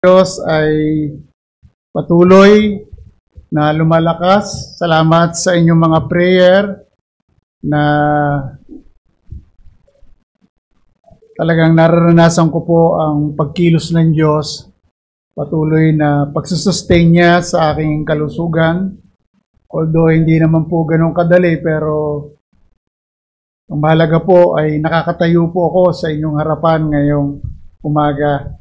Diyos ay patuloy na lumalakas. Salamat sa inyong mga prayer na talagang nararanasan ko po ang pagkilos ng Diyos. Patuloy na pagsusustain niya sa aking kalusugan. Although hindi naman po ganun kadali, pero ang mahalaga po ay nakakatayo po ako sa inyong harapan ngayong umaga.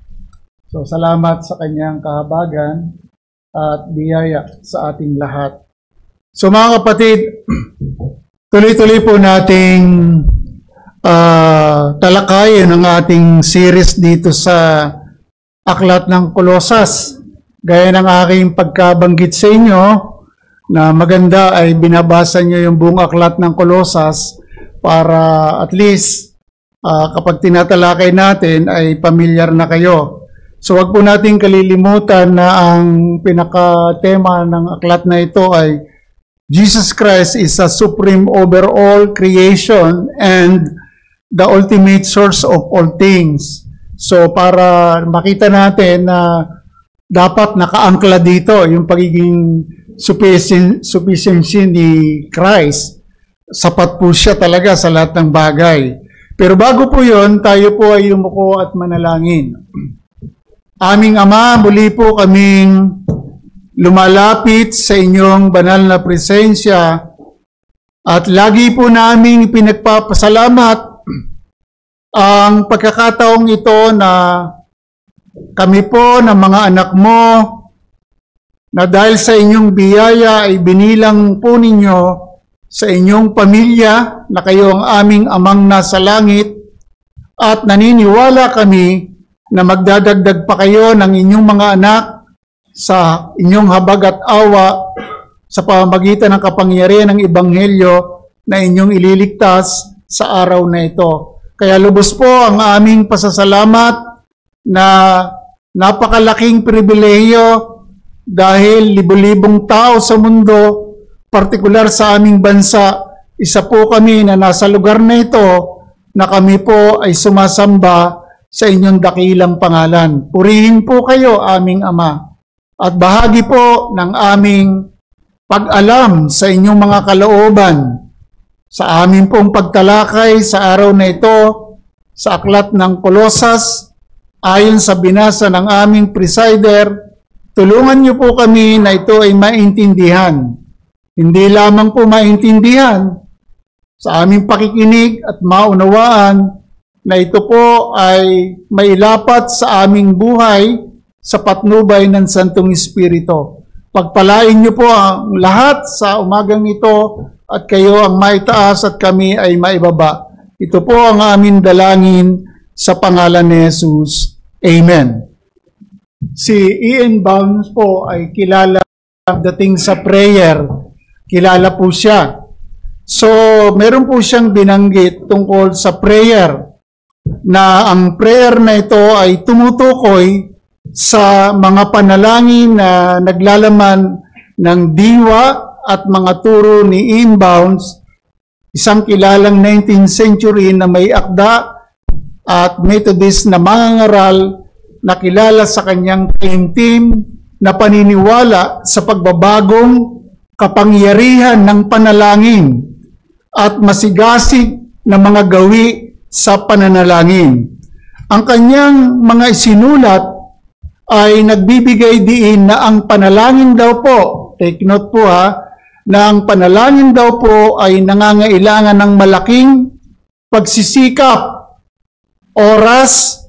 So, salamat sa kanyang kahabagan at biyaya sa ating lahat. So, mga kapatid, tuloy-tuloy po nating talakayin ang ating series dito sa Aklat ng Kolosas. Gaya ng aking pagkabanggit sa inyo, na maganda ay binabasa nyo yung buong Aklat ng Kolosas para at least kapag tinatalakay natin ay pamilyar na kayo. So wag po natin kalilimutan na ang pinaka-tema ng aklat na ito ay Jesus Christ is a supreme over all creation and the ultimate source of all things. So para makita natin na dapat nakaangkla dito yung pagiging sufficiency ni Christ. Sapat po siya talaga sa lahat ng bagay. Pero bago po yun, tayo po ay yumuko at manalangin. Aming Ama, muli po kaming lumalapit sa inyong banal na presensya at lagi po naming pinagpapasalamat ang pagkakataong ito na kami po na mga anak mo na dahil sa inyong biyaya ay binilang po ninyo sa inyong pamilya na kayo ang aming Amang nasa langit at naniniwala kami na magdadagdag pa kayo ng inyong mga anak sa inyong habag at awa sa pamamagitan ng kapangyarihan ng Ebanghelyo na inyong ililigtas sa araw na ito. Kaya lubos po ang aming pasasalamat na napakalaking pribilehiyo dahil libo-libong tao sa mundo, partikular sa aming bansa, isa po kami na nasa lugar na ito na kami po ay sumasamba sa inyong dakilang pangalan. Purihin po kayo, aming Ama, at bahagi po ng aming pag-alam sa inyong mga kalooban sa aming pong pagtalakay sa araw na ito sa Aklat ng Kolosas ayon sa binasa ng aming presider. Tulungan niyo po kami na ito ay maintindihan. Hindi lamang po maintindihan sa aming pakikinig at maunawaan na ito po ay mailapat sa aming buhay sa patnubay ng Santong Espiritu. Pagpalain niyo po ang lahat sa umagang ito at kayo ang maitaas at kami ay maibaba. Ito po ang aming dalangin sa pangalan ni Jesus. Amen. Si Ian Bounds po ay kilala dating sa prayer. Kilala po siya. So, meron po siyang binanggit tungkol sa prayer na ang prayer na ito ay tumutukoy sa mga panalangin na naglalaman ng diwa at mga turo ni Ian Bounds, isang kilalang 19th century na may akda at Methodist na mangangaral na kilala sa kanyang taimtim na paniniwala sa pagbabagong kapangyarihan ng panalangin at masigasig na mga gawi sa pananalangin. Ang kanyang mga isinulat ay nagbibigay diin na ang panalangin daw po, take note po na ang panalangin daw po ay nangangailangan ng malaking pagsisikap, oras,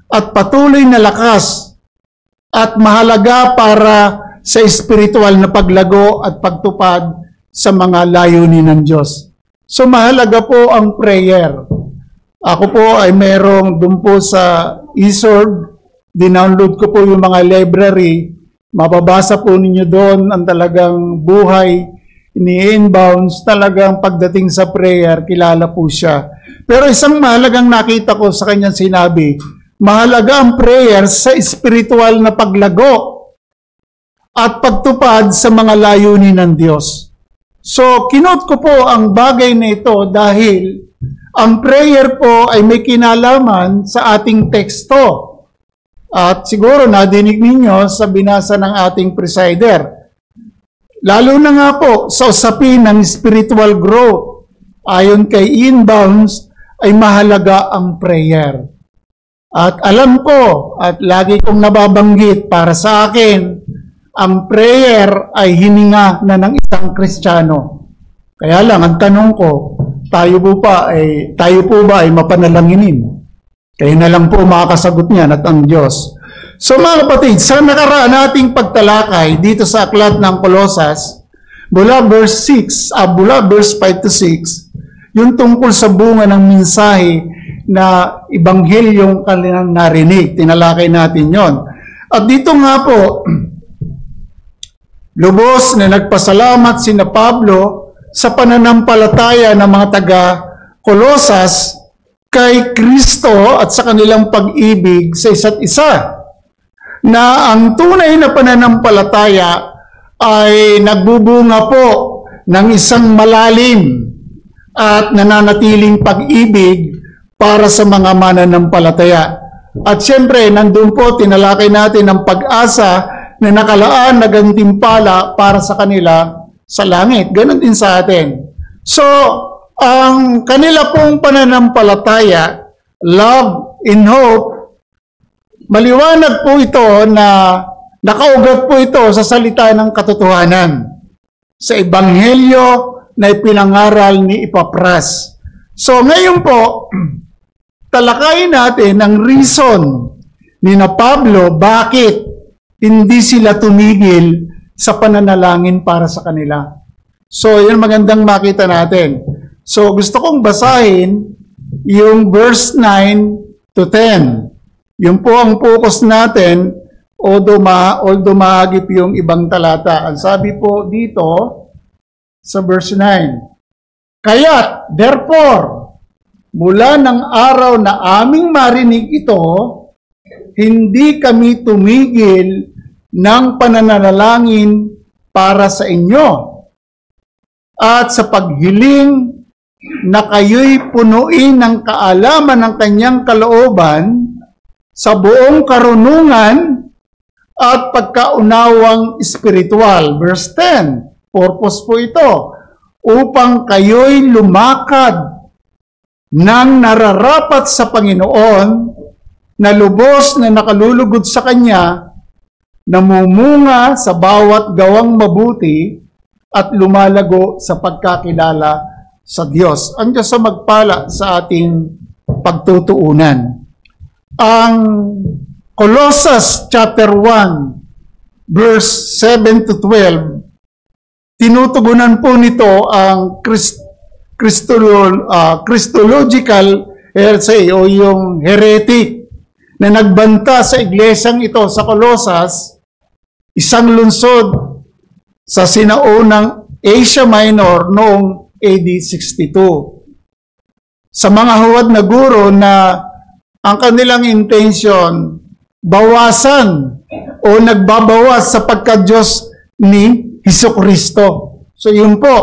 at patuloy na lakas at mahalaga para sa espiritual na paglago at pagtupad sa mga layunin ng Diyos. So mahalaga po ang prayer. Ako po ay merong doon po sa eSword, dinownload ko po yung mga library, mababasa po ninyo doon ang talagang buhay ni Ian Bounds. Talagang pagdating sa prayer, kilala po siya. Pero isang mahalagang nakita ko sa kanyang sinabi, mahalaga ang prayer sa espiritual na paglago at pagtupad sa mga layunin ng Diyos. So, kinote ko po ang bagay na ito dahil ang prayer po ay may kinalaman sa ating teksto. At siguro nadinig ninyo sa binasa ng ating presider. Lalo na nga po sa usapin ng spiritual growth, ayon kay Ian Bounds, ay mahalaga ang prayer. At alam ko, at lagi kong nababanggit para sa akin, ang prayer ay hininga na ng isang Kristiyano. Kaya lang, ang tanong ko, tayo po ba ay mapanalanginin? Kayo na lang po makakasagot niyan at ang Diyos. So mga kapatid, sa nakaraan nating pagtalakay dito sa aklat ng Kolosas, mula verse 5 to 6, yung tungkol sa bunga ng mensahe na ibanghelyong kanilang narinig. Tinalakay natin yon. At dito nga po, lubos na nagpasalamat sina Pablo sa pananampalataya ng mga taga-Kolosas kay Kristo at sa kanilang pag-ibig sa isa't isa. Na ang tunay na pananampalataya ay nagbubunga po ng isang malalim at nananatiling pag-ibig para sa mga mananampalataya. At siyempre, nandun po, tinalakay natin ang pag-asa na nakalaan na gantimpala para sa kanila sa langit. Ganon din sa atin. So, ang kanila pong pananampalataya, love and hope, maliwanag po ito na nakaugat po ito sa salita ng katotohanan, sa ebanghelyo na ipinangaral ni Epapras. So ngayon po, talakayin natin ang reason ni na Pablo bakit hindi sila tumigil sa pananalangin para sa kanila. So yun magandang makita natin. So gusto kong basahin yung verse 9 to 10. Yun po ang focus natin, although mahagip yung ibang talata. Ang sabi po dito sa verse 9, Kaya't, therefore, mula ng araw na aming marinig ito, hindi kami tumigil ng pananalangin para sa inyo. At sa paghiling na kayo'y punuin ng kaalaman ng kanyang kalooban sa buong karunungan at pagkaunawang espiritual. Verse 10, purpose po ito, upang kayo'y lumakad ng nararapat sa Panginoon na lubos na nakalulugod sa Kanya, namumunga sa bawat gawang mabuti at lumalago sa pagkakilala sa Diyos. Ang Diyos sa magpala sa ating pagtutuunan. Ang Colossus chapter 1 verse 7 to 12, tinutugunan po nito ang Christological heresy o yung heretic na nagbanta sa iglesyang ito sa Colossus, isang lungsod sa sinaunang Asia Minor noong AD 62. Sa mga huwad na guro na ang kanilang intention, bawasan o nagbabawas sa pagka-Diyos ni Hesukristo. So yun po.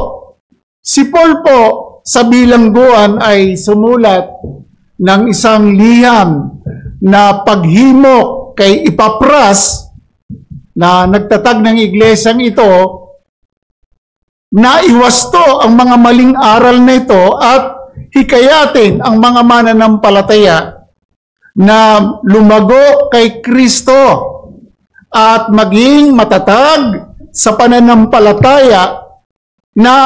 Si Paul po sa bilangguan ay sumulat ng isang liham na paghimok kay Epapras na nagtatag ng iglesyang ito, naiwasto ang mga maling aral na ito at hikayatin ang mga mananampalataya na lumago kay Kristo at maging matatag sa pananampalataya na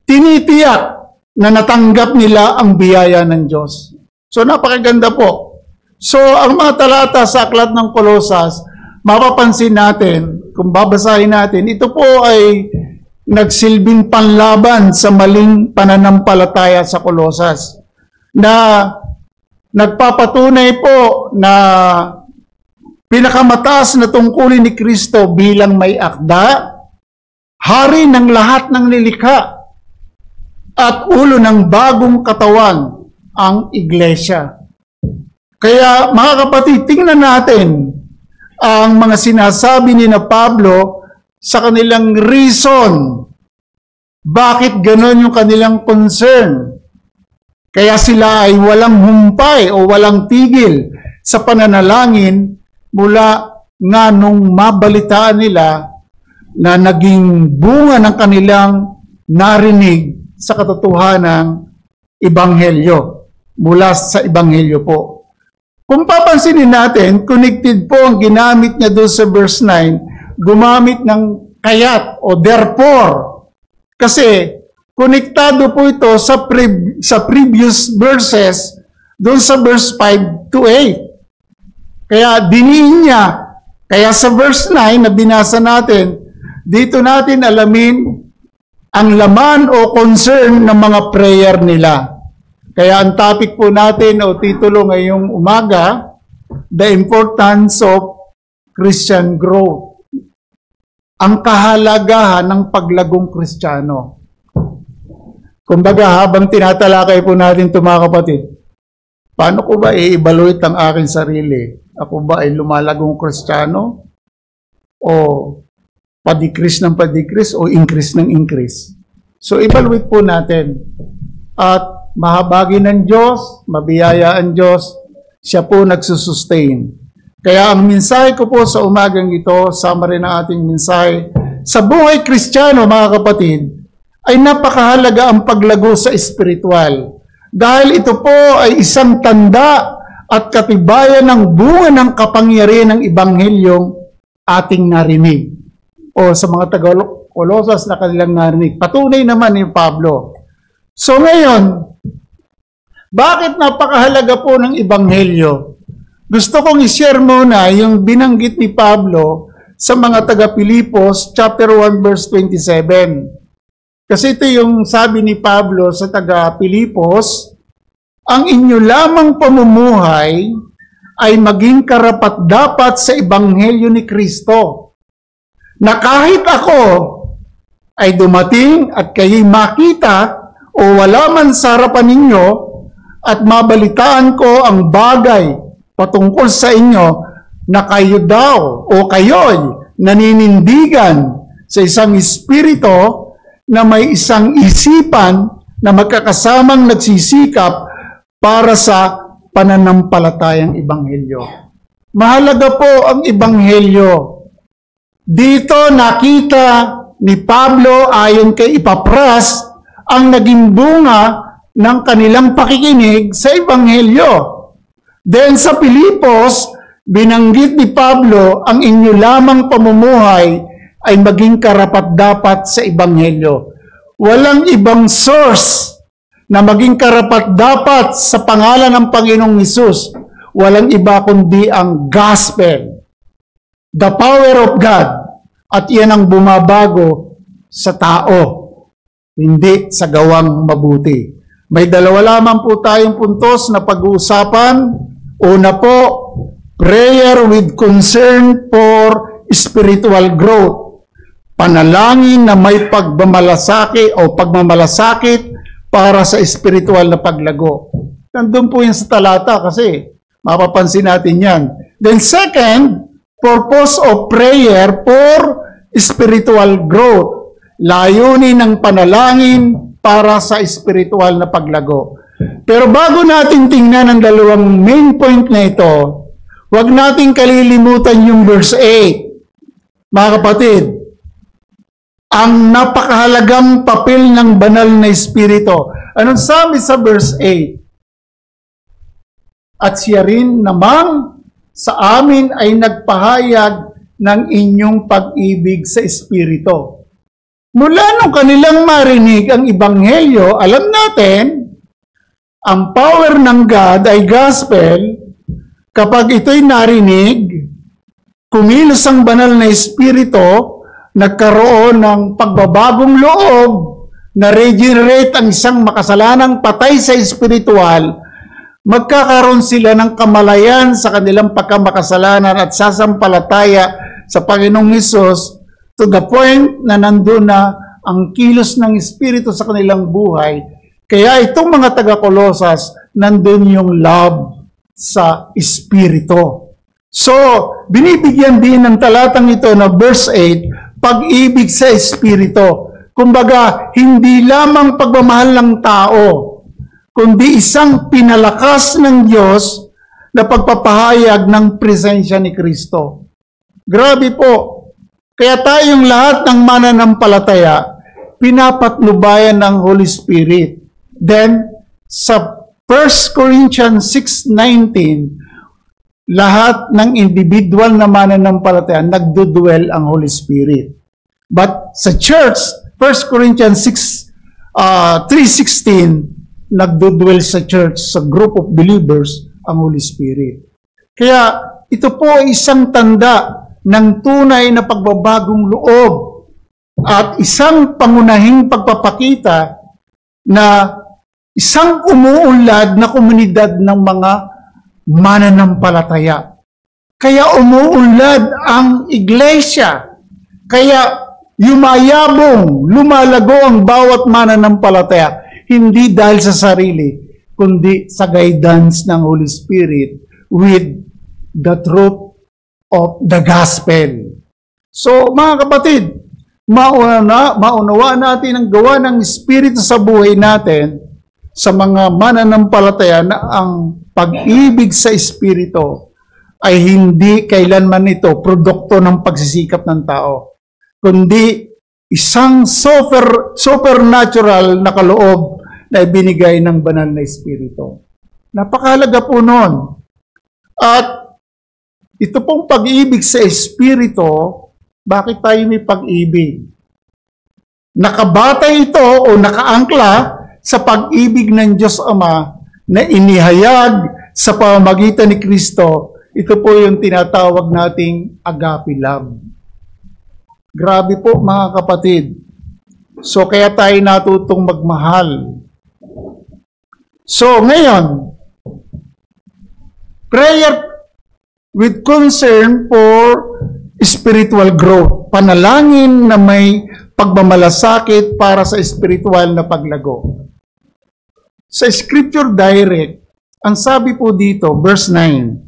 tinitiyak na natanggap nila ang biyaya ng Diyos. So napakaganda po. So ang mga talata sa aklat ng Kolosas, mapapansin natin, kung babasahin natin, ito po ay nagsilbing panlaban sa maling pananampalataya sa Kolosas na nagpapatunay po na pinakamataas na tungkulin ni Kristo bilang may akda, hari ng lahat ng nilikha, at ulo ng bagong katawan, ang iglesia. Kaya mga kapatid, tingnan natin ang mga sinasabi ni na Pablo sa kanilang reason. Bakit ganon yung kanilang concern? Kaya sila ay walang humpay o walang tigil sa pananalangin mula nga nung mabalitaan nila na naging bunga ng kanilang narinig sa katotohanang Ebanghelyo, mula sa Ebanghelyo po. Kung papansinin natin, connected po ang ginamit niya doon sa verse 9, gumamit ng kayat o therefore. Kasi konektado po ito sa previous verses doon sa verse 5 to 8. Kaya diniin niya. Kaya sa verse 9 na binasa natin, dito natin alamin ang laman o concern ng mga prayer nila. Kaya ang topic po natin o titulo ngayong umaga, The Importance of Christian Growth. Ang kahalagahan ng paglagong Kristiyano. Kumbaga, habang tinatalakay po natin ito mga kapatid, paano ko ba i-evaluate ang aking sarili? Ako ba ay lumalagong Kristiyano? O pa-decrease ng pa-decrease o increase ng increase? So, evaluate po natin. At mahabagi ng Diyos, mabiyaya ang Diyos, siya po nagsusustain. Kaya ang mensahe ko po sa umagang ito, summary ng ating mensahe, sa buhay Kristiyano mga kapatid, ay napakahalaga ang paglago sa espiritual. Dahil ito po ay isang tanda at katibayan ng bunga ng kapangyarihan ng Ebanghelyong ating narinig. O sa mga taga-Kolosas na kanilang narinig. Patunay naman ni Pablo. So ngayon, bakit napakahalaga po ng Ebanghelyo? Gusto kong i-share muna yung binanggit ni Pablo sa mga taga-Pilipos, chapter 1, verse 27. Kasi ito yung sabi ni Pablo sa taga-Pilipos, ang inyo lamang pamumuhay ay maging karapat-dapat sa Ebanghelyo ni Kristo, na kahit ako ay dumating at kayo'y makita o wala man sa harapan ninyo at mabalitaan ko ang bagay patungkol sa inyo na kayo daw o kayo'y naninindigan sa isang espiritu na may isang isipan na magkakasamang nagsisikap para sa pananampalatayang Ebanghelyo. Mahalaga po ang Ebanghelyo. Dito nakita ni Pablo ayon kay Epapras ang naging bunga ng kanilang pakikinig sa Ebanghelyo. Then sa Pilipos, binanggit ni Pablo ang inyo lamang pamumuhay ay maging karapat-dapat sa Ebanghelyo. Walang ibang source na maging karapat-dapat sa pangalan ng Panginoong Hesus. Walang iba kundi ang gospel. The power of God. At iyan ang bumabago sa tao. Hindi sa gawang mabuti. May dalawa lamang po tayong puntos na pag-uusapan. Una po, prayer with concern for spiritual growth. Panalangin na may pagmamalasakit o pagmamalasakit para sa spiritual na paglago. Nandun po yan sa talata kasi mapapansin natin yan. Then second, purpose of prayer for spiritual growth. Layunin ng panalangin para sa spiritual na paglago. Pero bago natin tingnan ang dalawang main point na ito, huwag natin kalilimutan yung verse 8. Mga kapatid, ang napakahalagang papel ng banal na espiritu. Anong sabi sa verse 8? At siya rin namang sa amin ay nagpahayag ng inyong pag-ibig sa espiritu. Mula nung kanilang marinig ang Ebanghelyo, alam natin, ang power ng God ay gospel. Kapag ito'y narinig, kumilos ang banal na espiritu, nagkaroon ng pagbabagong loob na regenerate ang isang makasalanang patay sa espiritual, magkakaroon sila ng kamalayan sa kanilang pagkamakasalanan at sasampalataya sa Panginoong Hesus to the point na nandun na ang kilos ng espiritu sa kanilang buhay. Kaya itong mga taga-Kolosas, nandun yung love sa espiritu. So, binibigyan din ng talatang ito na verse 8, pag-ibig sa espiritu. Kumbaga, hindi lamang pagmamahal ng tao, kundi isang pinalakas ng Diyos na pagpapahayag ng presensya ni Kristo. Grabe po. Kaya tayong lahat ng mananampalataya, pinapatnubayan ng Holy Spirit. Then, sa 1 Corinthians 6:19, lahat ng individual na mananampalataya, nagdudwell ang Holy Spirit. But sa church, 1 Corinthians 3:16, nagdudwell sa church, sa group of believers, ang Holy Spirit. Kaya ito po ay isang tanda ng tunay na pagbabagong loob at isang pangunahing pagpapakita na isang umuunlad na komunidad ng mga mananampalataya. Kaya umuunlad ang iglesia. Kaya yumayabong, lumalago ang bawat mananampalataya. Hindi dahil sa sarili, kundi sa guidance ng Holy Spirit with the truth of the gospel. So, mga kapatid, maunawa natin ang gawa ng Espiritu sa buhay natin sa mga mananampalataya na ang pag-ibig sa Espiritu ay hindi kailanman ito produkto ng pagsisikap ng tao, kundi isang supernatural na kaloob na ibinigay ng banal na Espiritu. Napakahalaga po nun. At ito pong pag-ibig sa Espiritu, bakit tayo may pag-ibig? Nakabatay ito o nakaangkla sa pag-ibig ng Diyos Ama na inihayag sa pamamagitan ni Kristo. Ito po yung tinatawag nating agape love. Grabe po mga kapatid. So kaya tayo natutong magmahal. So ngayon, prayer with concern for spiritual growth. Panalangin na may pagmamalasakit para sa spiritual na paglago. Sa Scripture Direct, ang sabi po dito, verse 9,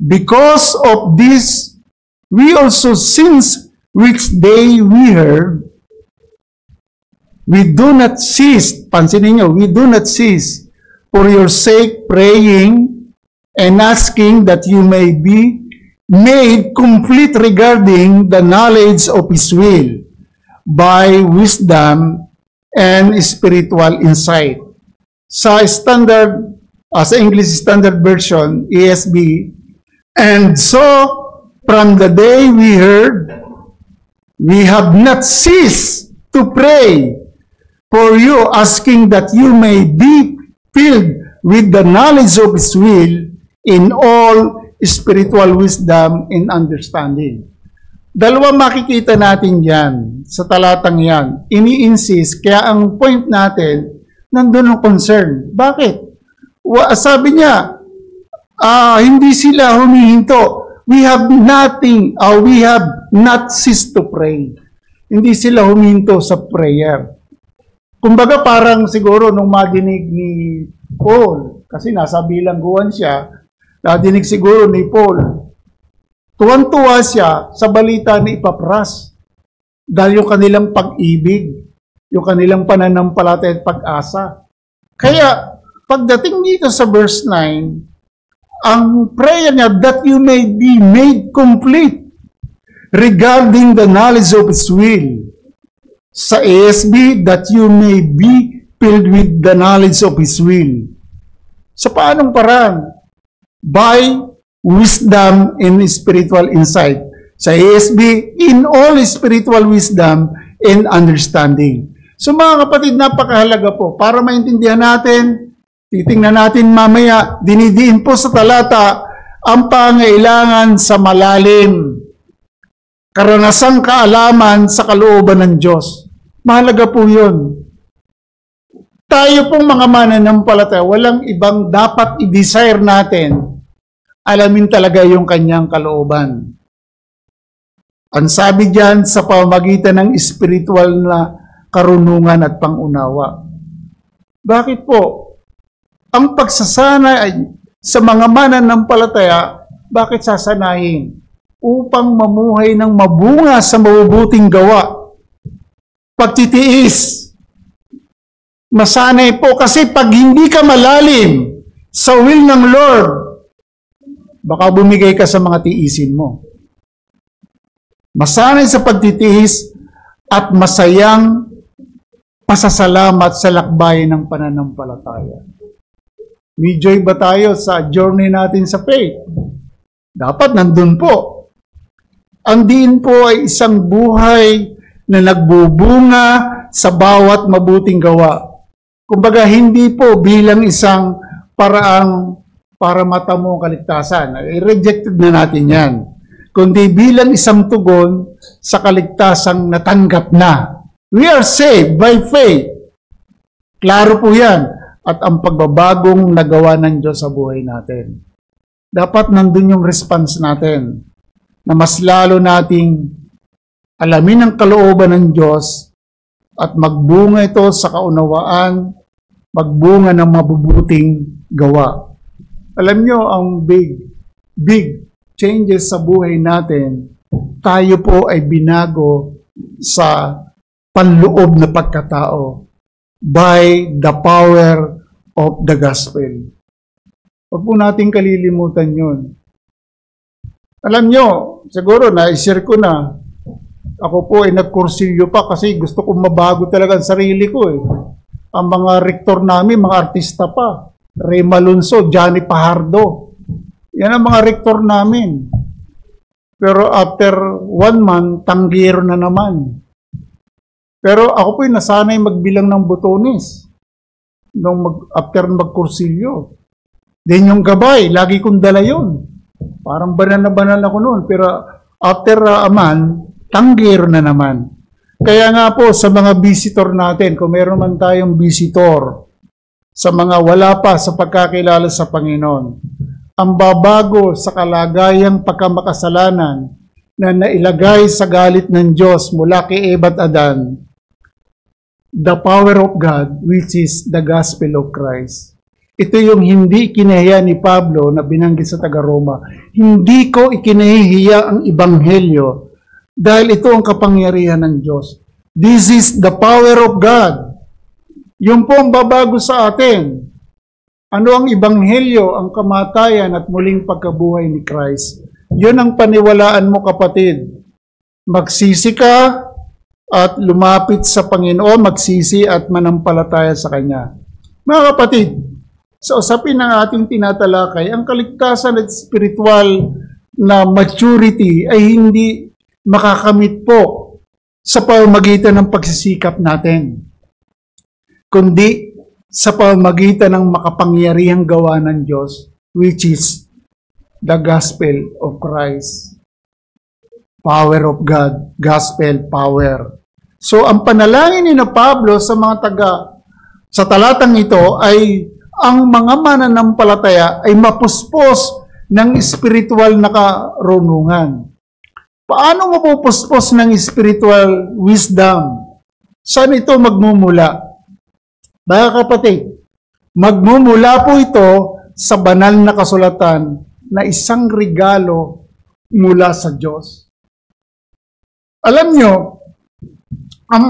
because of this, we also since which day we heard, we do not cease, pansinin nyo, we do not cease for your sake praying and asking that you may be made complete regarding the knowledge of His will by wisdom and spiritual insight. Sa English Standard Version, ESV, and so from the day we heard, we have not ceased to pray for you, asking that you may be filled with the knowledge of His will in all spiritual wisdom and understanding. Dalawa makikita natin yan sa talatang yan. Ini-insist, kaya ang point natin, nandun ang concern. Bakit? Sabi niya, hindi sila humihinto. We have not ceased to pray. Hindi sila humihinto sa prayer. Kumbaga parang siguro nung madinig ni Paul, kasi nasa bilangguan siya, nadinig siguro ni Paul, tuwan-tuwa siya sa balita ni Epapras dahil yung kanilang pag-ibig, yung kanilang pananampalataya at pag-asa. Kaya, pagdating dito sa verse 9, ang prayer niya, that you may be made complete regarding the knowledge of His will. Sa ESV, that you may be filled with the knowledge of His will. Sa paanong paraan? By wisdom and spiritual insight. Sa ESV, in all spiritual wisdom and understanding. So mga kapatid, napakahalaga po. Para maintindihan natin, titingnan natin mamaya, dinidiin po sa talata ang pangailangan sa malalim, karanasang kaalaman sa kalooban ng Diyos. Mahalaga po yun. Tayo pong mga mananampalataya, walang ibang dapat i-desire natin. Alamin talaga yung kanyang kalooban. Ang sabi diyan sa pamamagitan ng spiritual na karunungan at pangunawa. Bakit po? Ang pagsasana sa mga mananampalataya, bakit sasanahin? Upang mamuhay ng mabunga sa mabubuting gawa. Pagtitiis. Masanay po kasi pag hindi ka malalim sa will ng Lord, Baka bumigay ka sa mga tiisin mo. Masanay sa pagtitiis at masayang pasasalamat sa lakbayin ng pananampalataya. May joy ba tayo sa journey natin sa faith? Dapat nandun po. Ang diin po ay isang buhay na nagbubunga sa bawat mabuting gawa. Kumbaga, hindi po bilang isang paraang para matamo ang kaligtasan. I-rejected na natin yan. Kundi bilang isang tugon sa kaligtasang natanggap na. We are saved by faith. Klaro po yan. At ang pagbabagong nagawa ng Diyos sa buhay natin. Dapat nandun yung response natin na mas lalo nating alamin ang kalooban ng Diyos at magbunga ito sa kaunawaan, magbunga ng mabubuting gawa. Alam nyo, ang big changes sa buhay natin, tayo po ay binago sa panloob na pagkatao by the power of the gospel. Huwag po natin kalilimutan yun. Alam nyo, siguro na-share ko na, ako po ay nagkursilyo pa kasi gusto kong mabago talaga ang sarili ko eh. Ang mga rektor namin, mga artista pa. Ray Malonzo, Johnny Pajardo. Yan ang mga rektor namin. Pero after 1 month, tanggiro na naman. Pero ako po ay nasanay magbilang ng botones after magkursilyo. Then yung gabay, lagi kong dala yun. Parang banal na banal ako noon. Pero after a month, tanggiro na naman. Kaya nga po sa mga visitor natin, kung meron man tayong visitor, sa mga wala pa sa pagkakilala sa Panginoon, ang babago sa kalagayang pagkamakasalanan na nailagay sa galit ng Diyos mula kay Eva at Adan, the power of God, which is the gospel of Christ. Ito yung hindi kinahiya ni Pablo na binanggit sa taga-Roma. Hindi ko ikinahihiya ang Ebanghelyo dahil ito ang kapangyarihan ng Diyos. This is the power of God. Yung po ang babago sa atin. Ano ang Ebanghelyo, ang kamatayan at muling pagkabuhay ni Christ? Yun ang paniwalaan mo, kapatid. Magsisi ka at lumapit sa Panginoon, magsisi at manampalataya sa Kanya. Mga kapatid, sa usapin ng ating tinatalakay, ang kaligtasan at spiritual na maturity ay hindi makakamit po sa pamamagitan ng pagsisikap natin, kundi sa pamamagitan ng makapangyarihang gawa ng Diyos, which is the gospel of Christ. Power of God, gospel power. So, ang panalangin ni Pablo sa mga sa talatang ito ay ang mga mananampalataya ay mapuspos ng spiritual na karunungan. Paano mapupuspos ng spiritual wisdom? Saan ito magmumula? Mga kapatid, magmumula po ito sa banal na kasulatan na isang regalo mula sa Diyos. Alam nyo, ang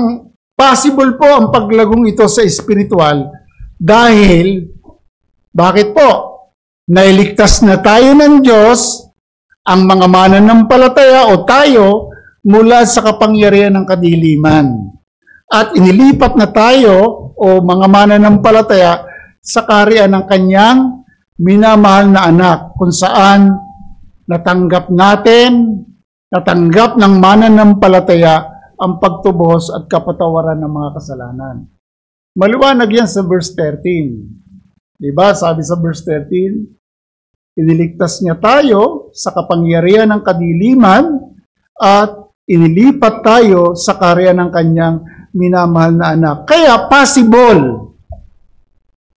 possible po ang paglagong ito sa spiritual dahil, bakit po? Nailigtas na tayo ng Diyos, ang mga mananampalataya o tayo, mula sa kapangyarihan ng kadiliman. At inilipat na tayo o mga mananampalataya sa kaharian ng Kanyang minamahal na anak, kung saan natanggap ng mananampalataya ang pagtubos at kapatawaran ng mga kasalanan. Maliwanag yan sa verse 13. Diba? Sabi sa verse 13, iniligtas niya tayo sa kapangyarihan ng kadiliman at inilipat tayo sa kaharian ng Kanyang minamahal na anak. Kaya possible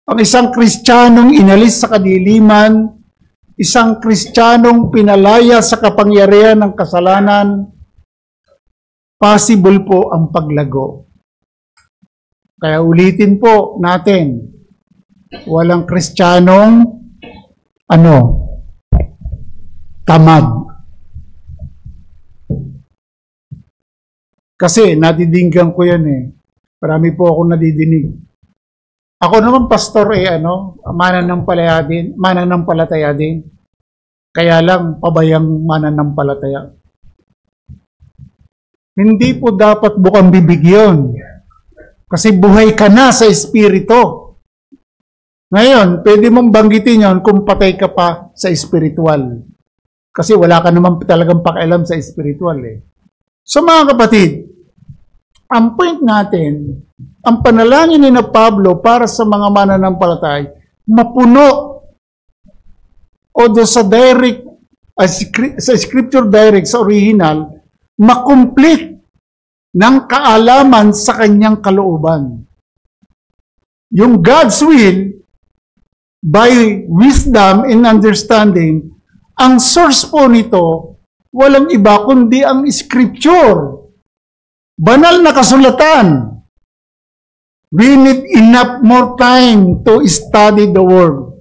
ang isang Kristiyanong inalis sa kadiliman, isang Kristiyanong pinalaya sa kapangyarihan ng kasalanan, possible po ang paglago. Kaya ulitin po natin, walang Kristiyanong tamad. Kasi nadidinggan ko yan eh. Marami po akong nadidinig. Ako naman pastor mananampalataya din. Kaya lang, pabayang mananampalataya. Hindi po dapat bukang bibig yun. Kasi buhay ka na sa Espiritu. Ngayon, pwede mong banggitin yon kung patay ka pa sa spiritual. Kasi wala ka naman talagang pakialam sa spiritual eh. So mga kapatid, ang point natin, ang panalangin ni na Pablo para sa mga mananampalatay, mapuno o sa direct, sa scripture direct, sa original, makomplete ng kaalaman sa kanyang kalooban. Yung God's will, by wisdom and understanding, ang source po nito, walang iba kundi ang scripture. Banal na kasulatan. We need enough more time to study the Word.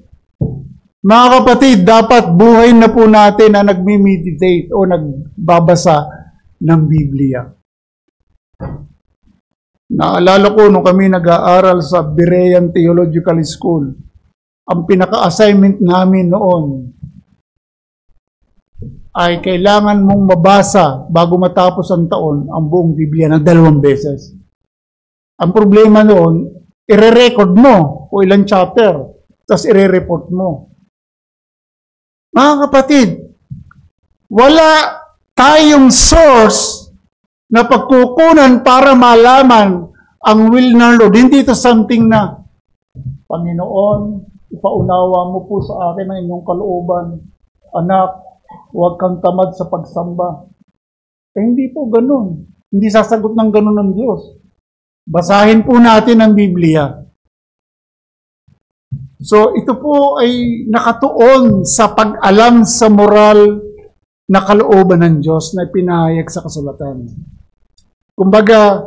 Mga kapatid, dapat buhay na po natin na nagme-meditate o nagbabasa ng Biblia. Naalala ko nung kami nag-aaral sa Berean Theological School, ang pinaka-assignment namin noon ay kailangan mong mabasa bago matapos ang taon ang buong Biblia ng 2 beses. Ang problema noon, ire-record mo o ilang chapter, tapos ire-report mo. Mga kapatid, wala tayong source na pagkukunan para malaman ang will ng Lord. Hindi ito something na, Panginoon, ipaunawa mo po sa akin ang inyong kalooban. Anak, huwag kang tamad sa pagsamba. Hindi po ganun. Hindi sasagot ng ganun ng Diyos. Basahin po natin ang Biblia. So, ito po ay nakatuon sa pag-alam sa moral na kalooban ng Diyos na pinahayag sa kasulatan. Kumbaga,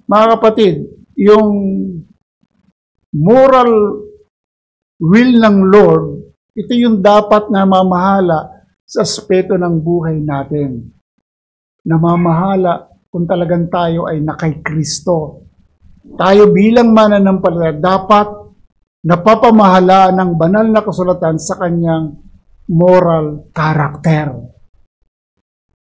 mga kapatid, yung moral will ng Lord, ito yung dapat na mamahala sa aspeto ng buhay natin. Namamahala kung talagang tayo ay nakay Kristo. Tayo bilang mananampalataya dapat napapamahalaan ng banal na kasulatan sa kanyang moral character.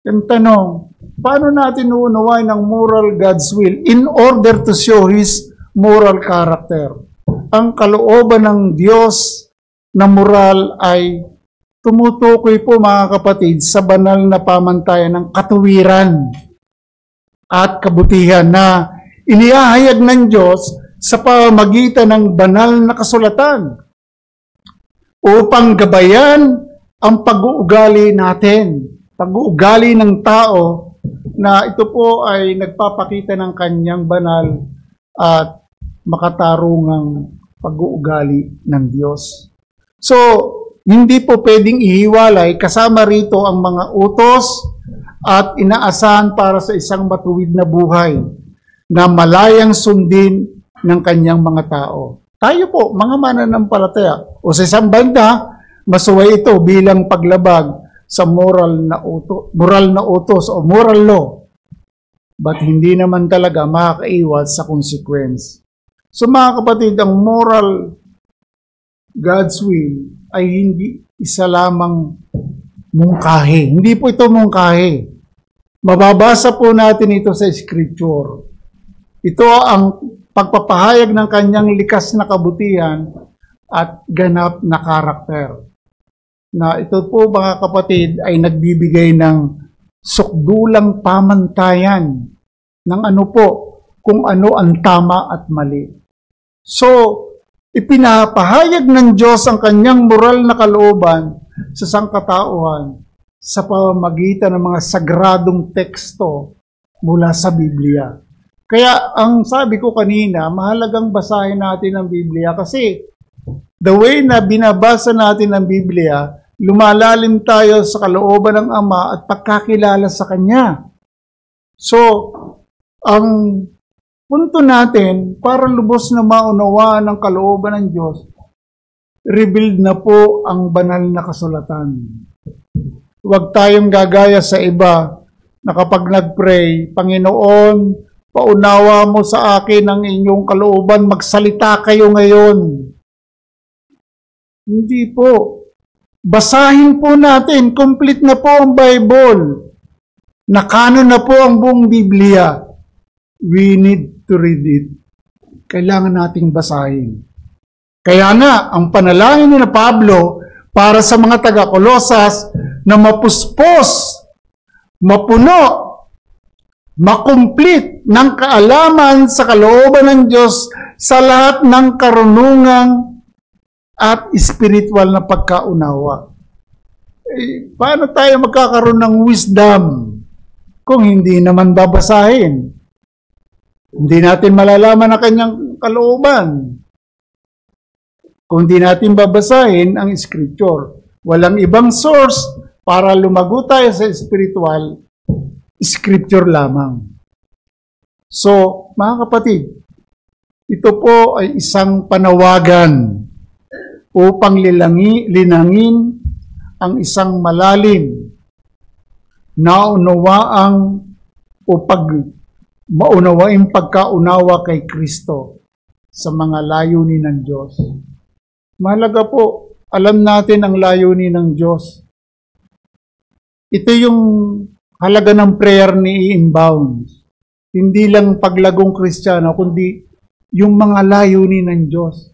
Yung tanong, paano natin uunawain ang moral God's will in order to show His moral character? Ang kalooban ng Diyos na moral ay tumutukoy po mga kapatid sa banal na pamantayan ng katuwiran at kabutihan na inihahayag ng Diyos sa pamamagitan ng banal na kasulatan upang gabayan ang pag-uugali natin, pag-uugali ng tao na ito po ay nagpapakita ng kanyang banal at makatarungang pag-uugali ng Diyos. So, hindi po pwedeng ihiwalay kasama rito ang mga utos at inaasahan para sa isang matuwid na buhay na malayang sundin ng kanyang mga tao. Tayo po, mga mananampalataya, o sa isang banda, masuway ito bilang paglabag sa moral na utos o moral law. But hindi naman talaga makakaiwas sa consequence. So mga kapatid, ang moral God's will ay hindi isa lamang mungkahi. Hindi po ito mungkahi. Mababasa po natin ito sa Scripture. Ito ang pagpapahayag ng kanyang likas na kabutihan at ganap na karakter. Na ito po mga kapatid ay nagbibigay ng sukdulang pamantayan ng ano po, kung ano ang tama at mali. So, ipinapahayag ng Diyos ang kanyang moral na kalooban sa sangkatauhan sa pamamagitan ng mga sagradong teksto mula sa Biblia. Kaya ang sabi ko kanina, mahalagang basahin natin ang Biblia kasi the way na binabasa natin ang Biblia, lumalalim tayo sa kalooban ng Ama at pagkakilala sa Kanya. So, ang punto natin, para lubos na maunawaan ang kalooban ng Diyos, revealed na po ang banal na kasulatan. Huwag tayong gagaya sa iba na kapag nag-pray, Panginoon, paunawa mo sa akin ang inyong kalooban, magsalita kayo ngayon. Hindi po. Basahin po natin, complete na po ang Bible. Nakanon na po ang buong Biblia. We need to read it. Kailangan nating basahin. Kaya nga, ang panalangin ni Pablo para sa mga taga-Kolosas na mapuspos, mapuno, makumplit ng kaalaman sa kalooban ng Diyos sa lahat ng karunungang at spiritual na pagkaunawa. Paano tayo magkakaroon ng wisdom kung hindi naman babasahin? Hindi natin malalaman ang kanyang kalooban kung hindi natin babasahin ang scripture. Walang ibang source para lumago tayo sa spiritual, scripture lamang. So, mga kapatid, ito po ay isang panawagan upang linangin ang isang malalim na unawaang o maunawaing pagkaunawa kay Kristo sa mga layunin ng Diyos. Mahalaga po, alam natin ang layunin ng Diyos. Ito yung halaga ng prayer ni Ian Bounds. Hindi lang paglagong Kristiyano, kundi yung mga layunin ng Diyos.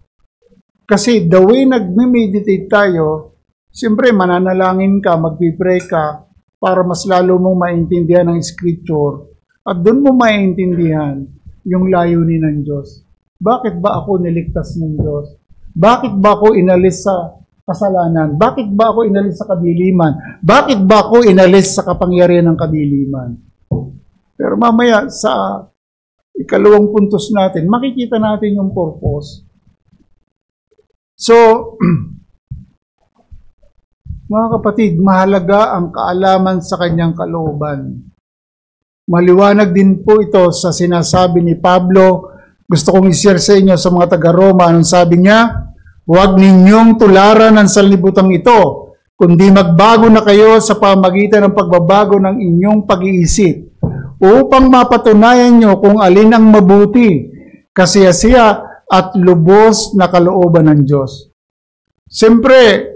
Kasi the way nagme-meditate tayo, siyempre mananalangin ka, magpipray ka, para mas lalo mong maintindihan ang Scripture. At doon mo maintindihan yung layunin ng Diyos. Bakit ba ako niligtas ng Diyos? Bakit ba ako inalis sa kasalanan? Bakit ba ako inalis sa kadiliman? Bakit ba ako inalis sa kapangyarihan ng kadiliman? Pero mamaya sa ikalawang puntos natin, makikita natin yung purpose. So, mga kapatid, mahalaga ang kaalaman sa kanyang kalooban. Maliwanag din po ito sa sinasabi ni Pablo. Gusto kong i-share sa inyo sa mga taga-Roma. Anong sabi niya? Huwag ninyong tularan ang sanlibutan ito, kundi magbago na kayo sa pamagitan ng pagbabago ng inyong pag-iisip, upang mapatunayan nyo kung alin ang mabuti, kasiyasiya at lubos na kalooban ng Diyos. Siyempre,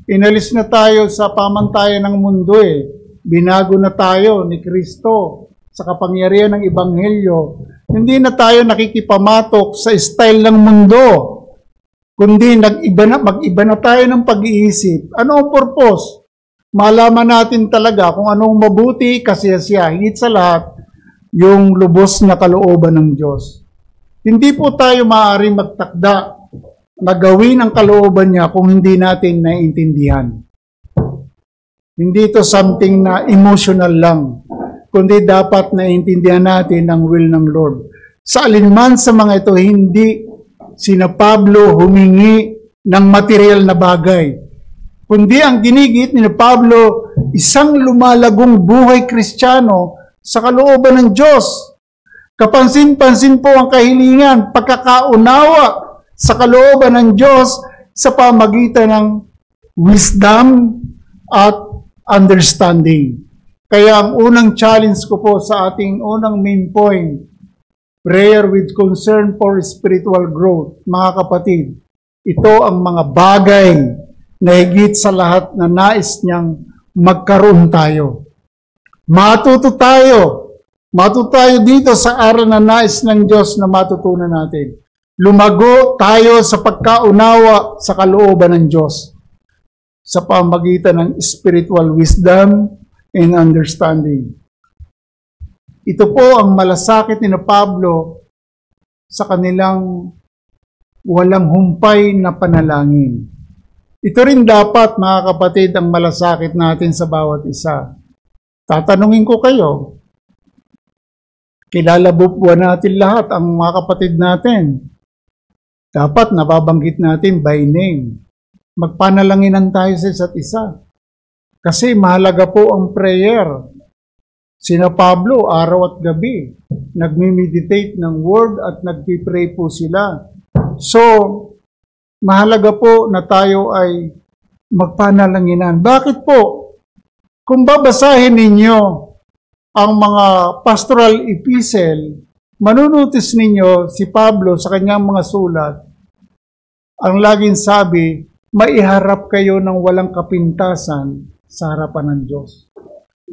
inalis na tayo sa pamantayan ng mundo eh. Binago na tayo ni Kristo sa kapangyarihan ng Ebanghelyo. Hindi na tayo nakikipamatok sa style ng mundo, kundi mag-iba na tayo ng pag-iisip. Ano ang purpose? Malaman natin talaga kung anong mabuti, kasiyasiya, higit sa lahat, yung lubos na kalooban ng Diyos. Hindi po tayo maaaring magtakda na gawin ang kalooban niya kung hindi natin naiintindihan. Hindi ito something na emotional lang, kundi dapat naiintindihan natin ang will ng Lord. Sa alinman sa mga ito, hindi sina Pablo humingi ng material na bagay, kundi ang ginigit ni Pablo, isang lumalagong buhay Kristiyano sa kalooban ng Diyos. Kapansin-pansin po ang kahilingan, pagkakaunawa sa kalooban ng Diyos sa pamagitan ng wisdom at understanding. Kaya ang unang challenge ko po sa ating unang main point, prayer with concern for spiritual growth. Mga kapatid, ito ang mga bagay na higit sa lahat na nais niyang magkaroon tayo. Matuto tayo dito sa aral na nais ng Diyos na matutunan natin. Lumago tayo sa pagkaunawa sa kalooban ng Diyos sa pamagitan ng spiritual wisdom and understanding. Ito po ang malasakit ni Pablo sa kanilang walang humpay na panalangin. Ito rin dapat, mga kapatid, ang malasakit natin sa bawat isa. Tatanungin ko kayo, kilala po natin lahat ang mga kapatid natin. Dapat nababanggit natin by name. Magpanalanginan tayo sa isa't isa. Kasi mahalaga po ang prayer. Sina Pablo, araw at gabi, nagmi-meditate ng word at nagpipray po sila. So, mahalaga po na tayo ay magpanalanginan. Bakit po? Kung babasahin ninyo ang mga pastoral epistle, manunotice ninyo si Pablo sa kanyang mga sulat, ang laging sabi, maiharap kayo ng walang kapintasan sa harapan ng Diyos.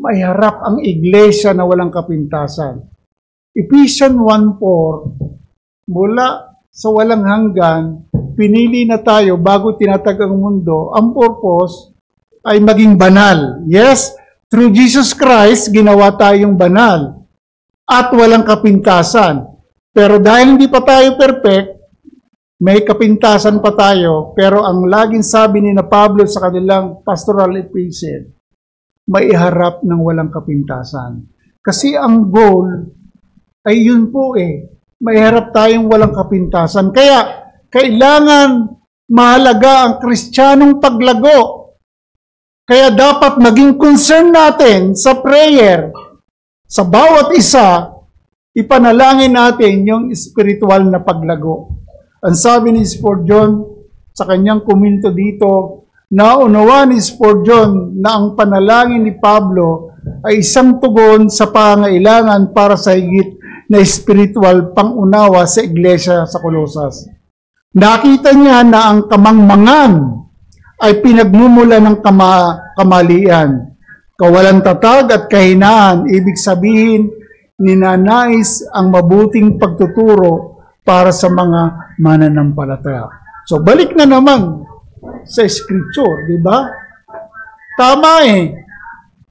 Maiharap ang iglesia na walang kapintasan. Ephesians 1:4, mula sa walang hanggan, pinili na tayo bago tinatag ang mundo. Ang purpose ay maging banal. Yes, through Jesus Christ, ginawa tayong banal at walang kapintasan. Pero dahil hindi pa tayo perfect, may kapintasan pa tayo. Pero ang laging sabi ni na Pablo sa kanilang pastoral epistle, maiharap ng walang kapintasan. Kasi ang goal ay yun po maiharap tayong walang kapintasan. Kaya kailangan mahalaga ang Kristiyanong paglago. Kaya dapat maging concern natin sa prayer. Sa bawat isa, ipanalangin natin yung spiritual na paglago. Ang sabi ni Spurgeon sa kanyang komento dito, naunawa ni Spurgeon na ang panalangin ni Pablo ay isang tugon sa pangailangan para sa higit na spiritual pangunawa sa iglesia sa Colosas. Nakita niya na ang kamangmangan ay pinagmumula ng kamalian. Kawalan tatag at kahinaan, ibig sabihin, ninanais ang mabuting pagtuturo para sa mga mananampalataya. So, balik na naman sa scripture, di ba? Tama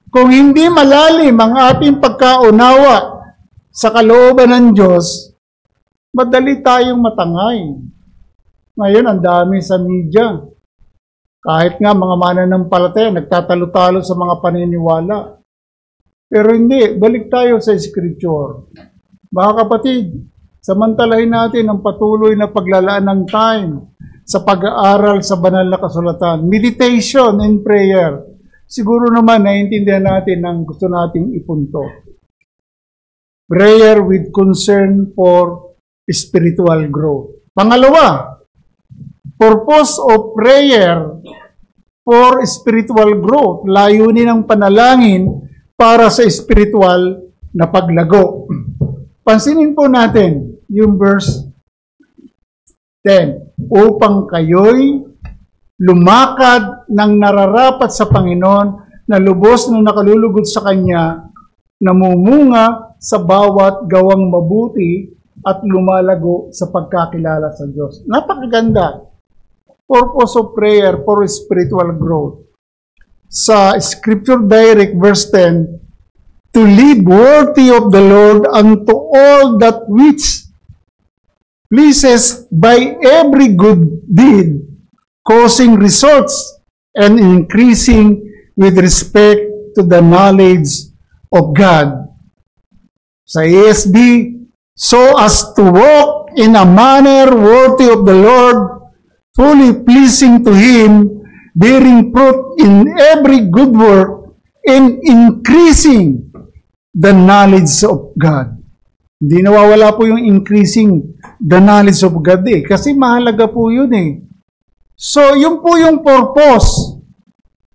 Kung hindi malalim ang ating pagkaunawa sa kalooban ng Diyos, madali tayong matangay. Ngayon, ang dami sa media. Kahit nga mga mananampalataya, nagtatalo-talo sa mga paniniwala. Pero hindi, balik tayo sa scripture. Mga kapatid, samantalahin natin ang patuloy na paglalaan ng time sa pag-aaral sa banal na kasulatan. Meditation and prayer. Siguro naman naiintindihan natin ang gusto nating ipunto. Prayer with concern for spiritual growth. Pangalawa, purpose of prayer for spiritual growth. Layunin ng panalangin para sa spiritual na paglago. Pansinin po natin yung verse 10. Upang kayo'y lumakad ng nararapat sa Panginoon na lubos na nakalulugod sa Kanya, namumunga sa bawat gawang mabuti at lumalago sa pagkakilala sa Diyos. Napakaganda. Purpose of prayer for spiritual growth. Sa Scripture Direct, verse 10, to live worthy of the Lord unto all that which pleases by every good deed, causing results and increasing with respect to the knowledge of God. Sa ESV, so as to walk in a manner worthy of the Lord, fully pleasing to Him, bearing fruit in every good work, and increasing the knowledge of God. Hindi nawawala po yung increasing the knowledge of God kasi mahalaga po yun So, yun po yung purpose.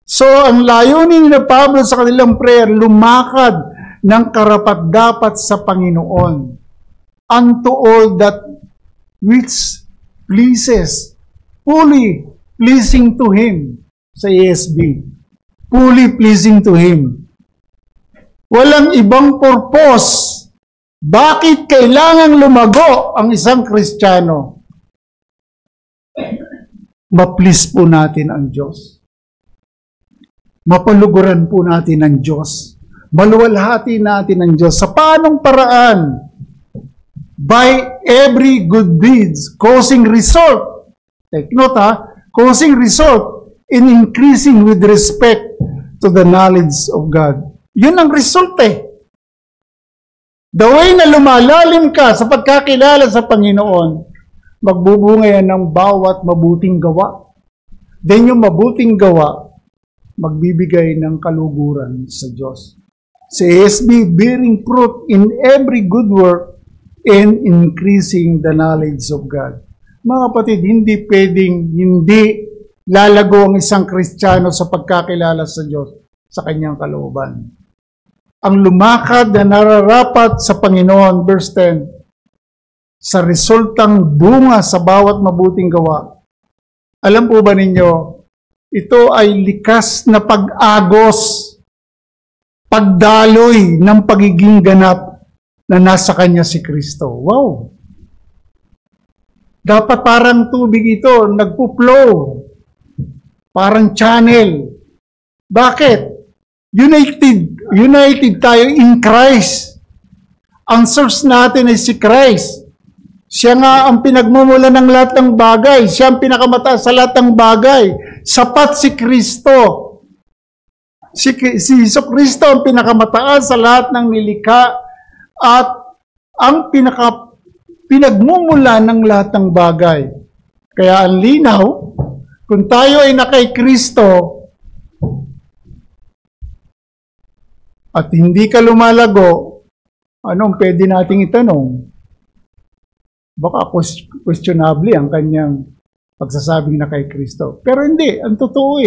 So, ang layunin ni Pablo sa kanilang prayer, lumakad ng karapat-dapat sa Panginoon unto all that which pleases, fully pleasing to Him. Sa ESV, fully pleasing to Him. Walang ibang purpose. Bakit kailangang lumago ang isang Kristiyano? Ma-please po natin ang Diyos. Mapaluguran po natin ang Diyos. Maluwalhati natin ang Diyos. Sa paanong paraan? By every good deeds, causing result. Take note causing result in increasing with respect to the knowledge of God. Yun ang result The way na lumalalim ka sa pagkakilala sa Panginoon, magbubunga yan ng bawat mabuting gawa. Then yung mabuting gawa, magbibigay ng kaluguran sa Diyos. Sa ESV, bearing fruit in every good work and increasing the knowledge of God. Mga kapatid, hindi pwedeng hindi lalago ang isang Kristiyano sa pagkakilala sa Diyos sa kanyang kalooban. Ang lumakad na nararapat sa Panginoon, verse 10, sa resultang bunga sa bawat mabuting gawa, Alam po ba ninyo, ito ay likas na pag-agos, pagdaloy ng pagiging ganap na nasa Kanya si Kristo. Wow! Dapat parang tubig ito, nagpo-flow. Parang channel. Bakit? United tayo in Christ. Ang source natin ay si Christ. Siya nga ang pinagmumula ng lahat ng bagay. Siya ang pinakamataas sa lahat ng bagay. Sapat si Kristo. Si Jesucristo ang pinakamataas sa lahat ng nilikha at ang pinagmumula ng lahat ng bagay. Kaya ang linaw, kung tayo ay nakay Kristo at hindi ka lumalago, anong pwede nating itanong? Baka questionable ang kanyang pagsasabing na kay Kristo. Pero hindi, ang totoo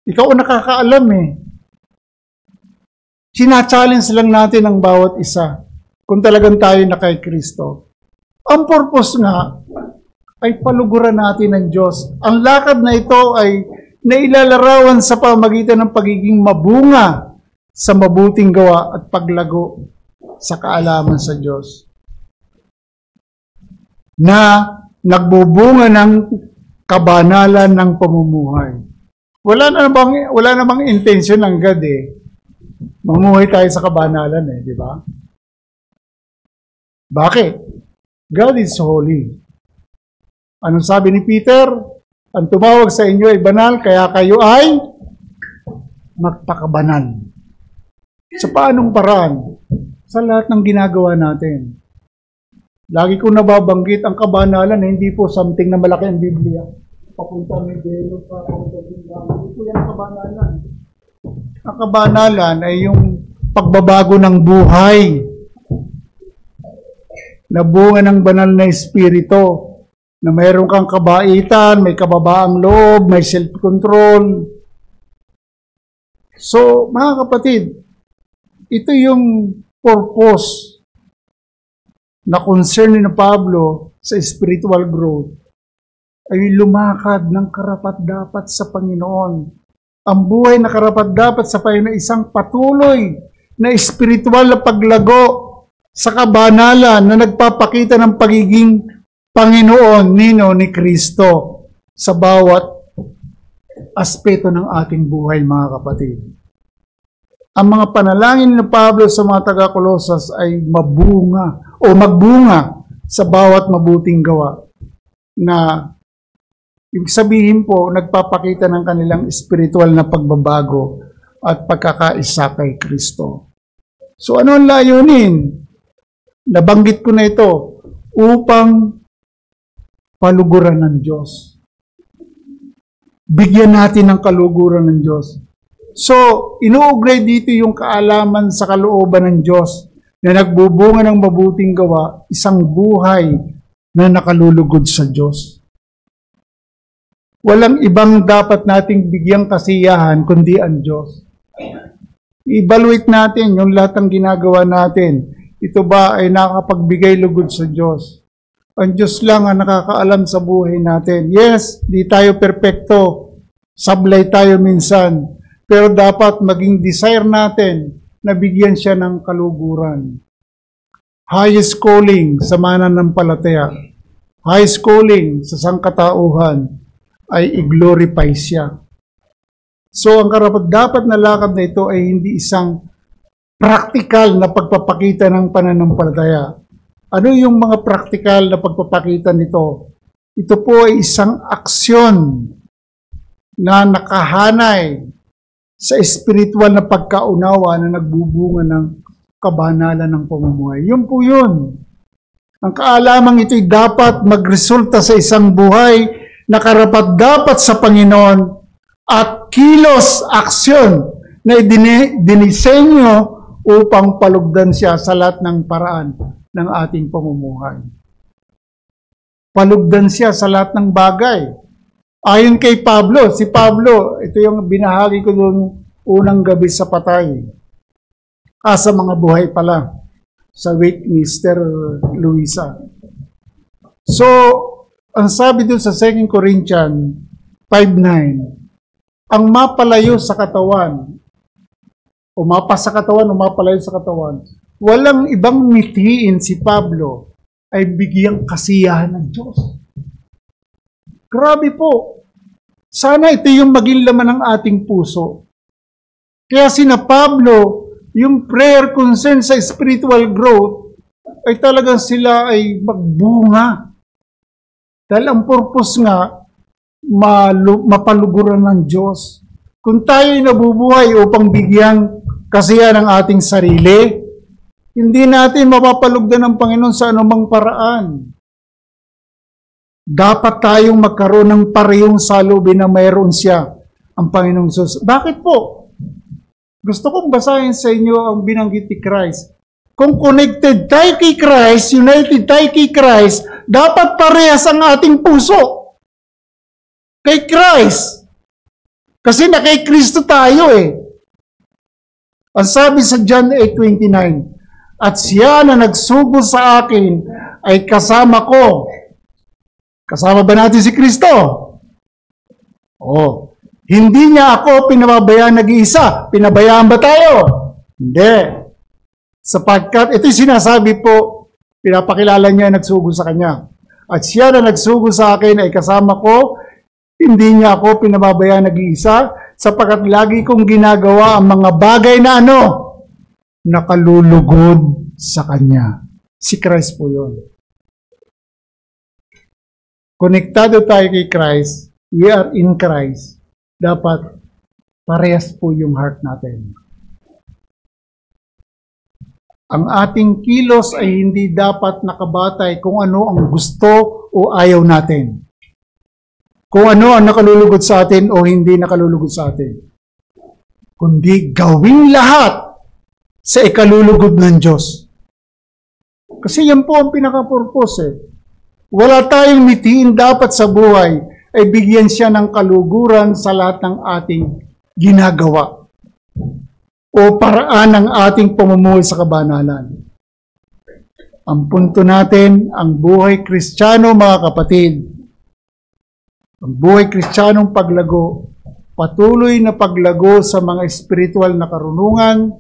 Ikaw ang nakakaalam Sina-challenge lang natin ang bawat isa kung talagang tayo na kay Kristo. Ang purpose nga ay paluguran natin ng Diyos. Ang lakad na ito ay nailalarawan sa pamagitan ng pagiging mabunga sa mabuting gawa at paglago sa kaalaman sa Diyos. Na nagbubunga ng kabanalan ng pamumuhay. Wala namang intention ng God mamuhay tayo sa kabanalan di ba? Bakit? God is holy. Anong sabi ni Peter? Ang tumawag sa inyo ay banal, kaya kayo ay magpakabanal. Sa paanong paraan? Sa lahat ng ginagawa natin. Lagi kong nababanggit ang kabanalan hindi po something na malaki ang Biblia. Papunta ng Belo, papunta ng Belo. Hindi po yan ang kabanalan. Ang kabanalan ay yung pagbabago ng buhay. Na bunga ng banal na espiritu. Na mayroon kang kabaitan, may kababaang loob, may self-control. So, mga kapatid, ito yung purpose na concern ni Pablo sa spiritual growth ay lumakad ng karapat-dapat sa Panginoon. Ang buhay na karapat-dapat sa Panginoon ay isang patuloy na spiritual na paglago sa kabanalan na nagpapakita ng pagiging Panginoon ni Kristo sa bawat aspeto ng ating buhay, mga kapatid. Ang mga panalangin ni Pablo sa mga taga-Kolosas ay magbunga sa bawat mabuting gawa na ibig sabihin po, nagpapakita ng kanilang spiritual na pagbabago at pagkakaisa kay Kristo. So ano ang layunin? Nabanggit ko na ito, upang paluguran ng Diyos. Bigyan natin ng kaluguran ng Diyos. So, inuugnay dito yung kaalaman sa kalooban ng Diyos na nagbubunga ng mabuting gawa, isang buhay na nakalulugod sa Diyos. Walang ibang dapat nating bigyang kasiyahan kundi ang Diyos. I-evaluate natin yung lahat ng ginagawa natin. Ito ba ay nakapagbigay lugod sa Diyos? Ang Diyos lang ang nakakaalam sa buhay natin. Yes, di tayo perpekto. Sablay tayo minsan. Pero dapat maging desire natin na bigyan siya ng kaluguran. Highest calling sa mananampalataya. Highest calling sa sangkatauhan ay i-glorify siya. So, ang karapat-dapat na lakad na ito ay hindi isang practical na pagpapakita ng pananampalataya. Ano yung mga practical na pagpapakita nito? Ito po ay isang aksyon na nakahanay sa spiritual na pagkaunawa na nagbubunga ng kabanalan ng pamumuhay. Yun po yun. Ang kaalamang ito'y dapat magresulta sa isang buhay na karapat-dapat sa Panginoon at kilos, aksyon na dinisenyo upang palugdan siya sa lahat ng paraan ng ating pamumuhay. Palugdan siya sa lahat ng bagay. Ayon kay Pablo, si Pablo, ito yung binahagi ko doon unang gabi sa patay. Sa mga buhay pala, sa wake ni Sister Luisa. So, Ang sabi doon sa 2 Corinthians 5:9, ang mapalayo sa katawan, o mapas sa katawan, o mapalayo sa katawan, walang ibang mithiin si Pablo ay bigyang kasiyahan ng Diyos. Grabe po. Sana ito yung maging laman ng ating puso. Kaya sina Pablo, yung prayer concern sa spiritual growth, ay talagang sila ay magbunga. Dahil ang purpose nga, mapaluguran ng Diyos. Kung tayo ay nabubuhay upang bigyang kasiyahan ng ating sarili, hindi natin mapapalugdan ng Panginoon sa anumang paraan. Dapat tayong magkaroon ng parehong salubin na mayroon siya, ang Panginoong Diyos. Bakit po? Gusto kong basahin sa inyo ang binanggit ni Christ. Kung connected tayo kay Christ, united tayo kay Christ, dapat parehas ang ating puso kay Christ. Kasi na kay Kristo tayo eh. Ang sabi sa John 8:29, at siya na nagsugo sa akin ay kasama ko. Kasama ba natin si Kristo? Oh, hindi niya ako pinababayaan nag-iisa. Pinabayaan ba tayo? Hindi. Sapagkat ito'y sinasabi po, pinapakilala niya nagsugo sa kanya. At siya na nagsugo sa akin ay kasama ko. Hindi niya ako pinababayaan nag-iisa, sapagkat lagi kong ginagawa ang mga bagay na nakalulugod sa Kanya. Si Christ po yun. Konektado tayo kay Christ, we are in Christ, dapat parehas po yung heart natin. Ang ating kilos ay hindi dapat nakabatay kung ano ang gusto o ayaw natin. Kung ano ang nakalulugod sa atin o hindi nakalulugod sa atin. Kundi gawing lahat sa ikalulugod ng Diyos. Kasi yan po ang pinaka-purpose eh. Wala tayong mithiin dapat sa buhay ay bigyan siya ng kaluguran sa lahat ng ating ginagawa o paraan ng ating pamumuhay sa kabanalan. Ang punto natin, ang buhay Kristiyano, mga kapatid, ang buhay Kristiyanong paglago, patuloy na paglago sa mga espiritual na karunungan,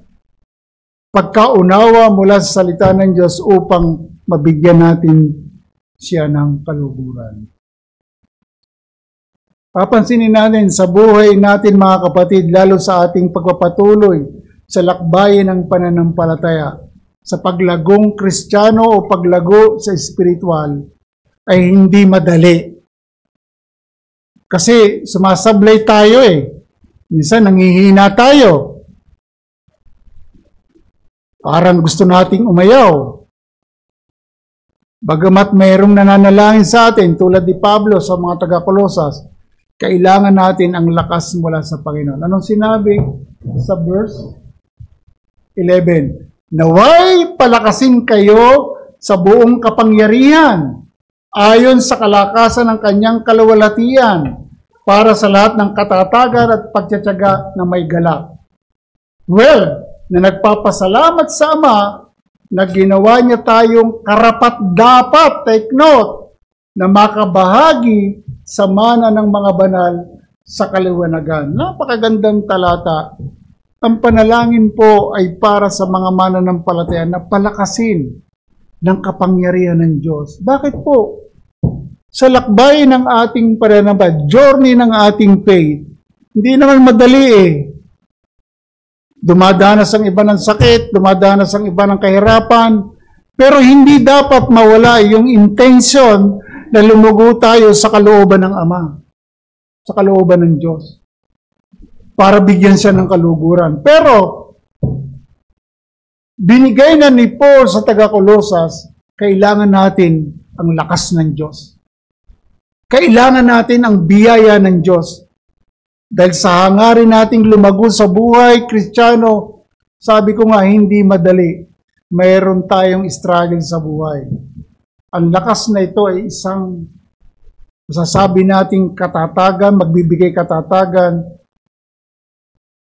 pagkaunawa mula sa salita ng Diyos upang mabigyan natin siya ng kaluguran. Papansinin natin sa buhay natin, mga kapatid, lalo sa ating pagpapatuloy sa lakbayin ng pananampalataya, sa paglagong Kristiyano o paglago sa espiritual, ay hindi madali. Kasi sumasablay tayo eh. Minsan nanghihina tayo. Parang gusto nating umayaw. Bagamat mayroong nananalangin sa atin, tulad ni Pablo sa mga taga-Kolosas, kailangan natin ang lakas mula sa Panginoon. Anong sinabi sa verse 11? Naway palakasin kayo sa buong kapangyarihan, ayon sa kalakasan ng kanyang kaluwalhatian, para sa lahat ng katatagan at pagtitiyaga na may galak. Well, na nagpapasalamat sa Ama na ginawa niya tayong karapat-dapat, take note, na makabahagi sa mana ng mga banal sa kaliwanagan. Napakagandang talata. Ang panalangin po ay para sa mga mananampalataya na palakasin ng kapangyarihan ng Diyos. Bakit po? Sa lakbay ng ating pananampalataya, journey ng ating faith, hindi naman madali eh. Dumadanas ang iba ng sakit, dumadanas ang iba ng kahirapan, pero hindi dapat mawala yung intention na lumugo tayo sa kalooban ng Ama, sa kalooban ng Diyos, para bigyan siya ng kaluguran. Pero, binigay na ni Paul sa taga-Kolosas, kailangan natin ang lakas ng Diyos. Kailangan natin ang biyaya ng Diyos. Dahil sa hangarin nating lumago sa buhay Kristiyano, sabi ko nga, hindi madali. Mayroon tayong struggle sa buhay. Ang lakas na ito ay isang masasabi nating katatagan, magbibigay katatagan.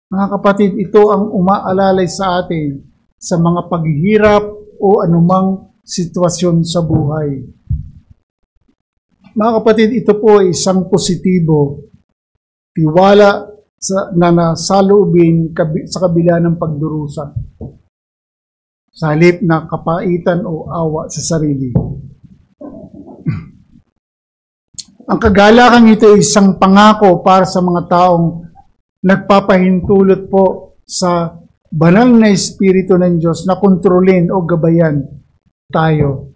Mga kapatid, ito ang umaalalay sa atin sa mga paghihirap o anumang sitwasyon sa buhay. Mga kapatid, ito po ay isang positibo, tiwala na nasaloobin sa kabila ng pagdurusa, sa halip na kapaitan o awa sa sarili. Ang kagalakang ito ay isang pangako para sa mga taong nagpapahintulot po sa banal na Espiritu ng Diyos na kontrolin o gabayan tayo.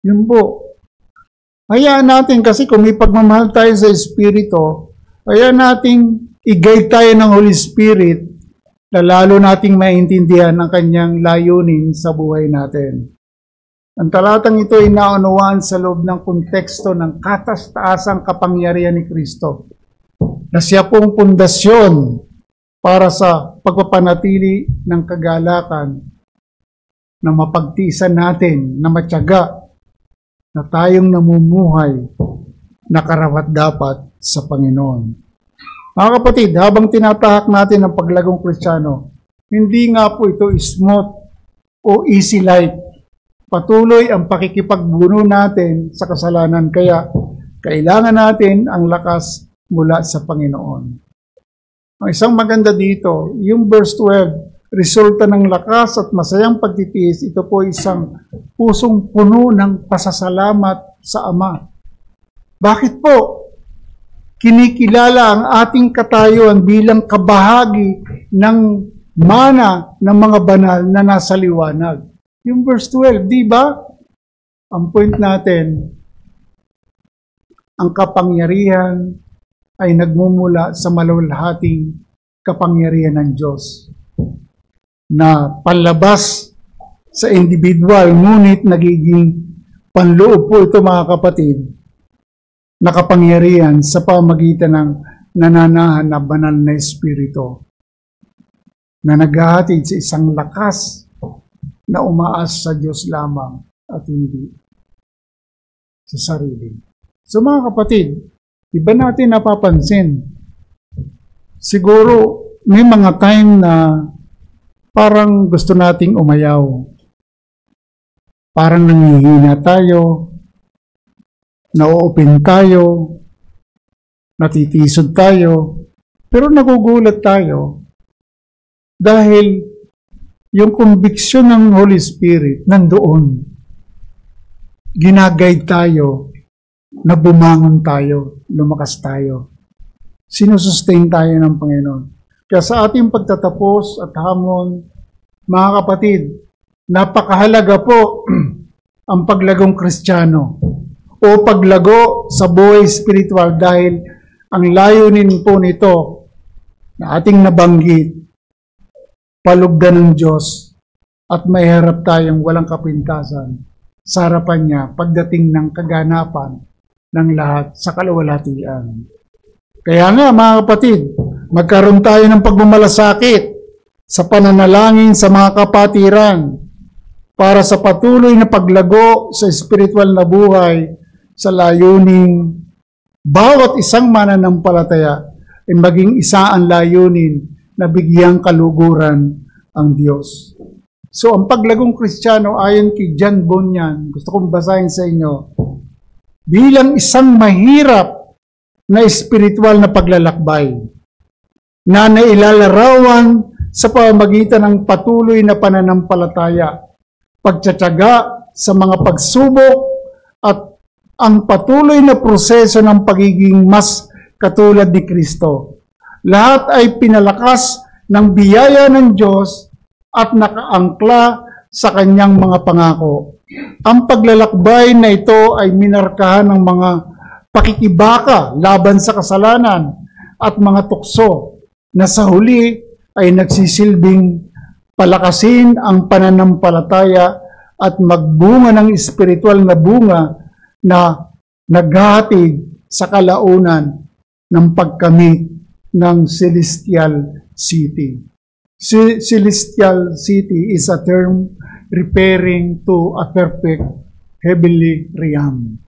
Yun po. Hayaan natin kasi kung may pagmamahal tayo sa Espiritu, hayaan nating i-guide tayo ng Holy Spirit na lalo nating maintindihan ang kanyang layunin sa buhay natin. Ang talatang ito ay naunawaan sa loob ng konteksto ng kataas-taasang kapangyarihan ni Kristo, na siya pong pundasyon para sa pagpapanatili ng kagalakan na mapagtiisan natin, na matyaga, na tayong namumuhay na karapat-dapat sa Panginoon. Mga kapatid, habang tinatahak natin ang paglagong Kristiyano, hindi nga po ito smooth o easy life. Patuloy ang pakikipagbuno natin sa kasalanan, kaya kailangan natin ang lakas mula sa Panginoon. Ang isang maganda dito, yung verse 12, resulta ng lakas at masayang pagtitiis, ito po isang pusong puno ng pasasalamat sa Ama. Bakit po? Kinikilala ang ating katayuan bilang kabahagi ng mana ng mga banal na nasa liwanag. Yung verse 12, di ba? Ang point natin, ang kapangyarihan ay nagmumula sa malulhating kapangyarihan ng Diyos na panlabas sa individual, ngunit nagiging panloob po ito, mga kapatid, na kapangyarihan sa pamagitan ng nananahan na banal na Espiritu na naghahatid sa isang lakas na umaas sa Diyos lamang at hindi sa sarili. So mga kapatid, iba natin napapansin. Siguro may mga time na parang gusto nating umayaw. Parang nangihina tayo, nauupin tayo, natitisod tayo, pero nagugulat tayo dahil yung conviction ng Holy Spirit nandoon. Ginaguide tayo na bumangon tayo, lumakas tayo. Sinusustain tayo ng Panginoon. Kaya sa ating pagtatapos at hamon, mga kapatid, napakahalaga po ang paglagong Kristiyano o paglago sa buhay spiritual, dahil ang layunin po nito na ating nabanggit, palugdan ng Diyos at may harap tayong walang kapintasan sa harapan niya pagdating ng kaganapan ng lahat sa kaluwalhatian. Kaya nga mga kapatid, magkaroon tayo ng pagmamalasakit sa pananalangin sa mga kapatiran para sa patuloy na paglago sa spiritual na buhay, sa layuning bawat isang mananampalataya ay maging isa ang layunin na bigyang kaluguran ang Diyos. So, ang paglagong Kristiyano ayon kay John Bunyan, gusto kong basahin sa inyo, bilang isang mahirap na espiritual na paglalakbay na nailalarawan sa pamamagitan ng patuloy na pananampalataya, pagtsatsaga sa mga pagsubok at ang patuloy na proseso ng pagiging mas katulad ni Kristo. Lahat ay pinalakas ng biyaya ng Diyos at nakaangkla sa kanyang mga pangako. Ang paglalakbay na ito ay minarkahan ng mga pakikibaka laban sa kasalanan at mga tukso na sa huli ay nagsisilbing palakasin ang pananampalataya at magbunga ng espiritual na bunga na naghahatid sa kalaunan ng pagkamit ng Celestial City. Celestial City is a term referring to a perfect heavenly realm.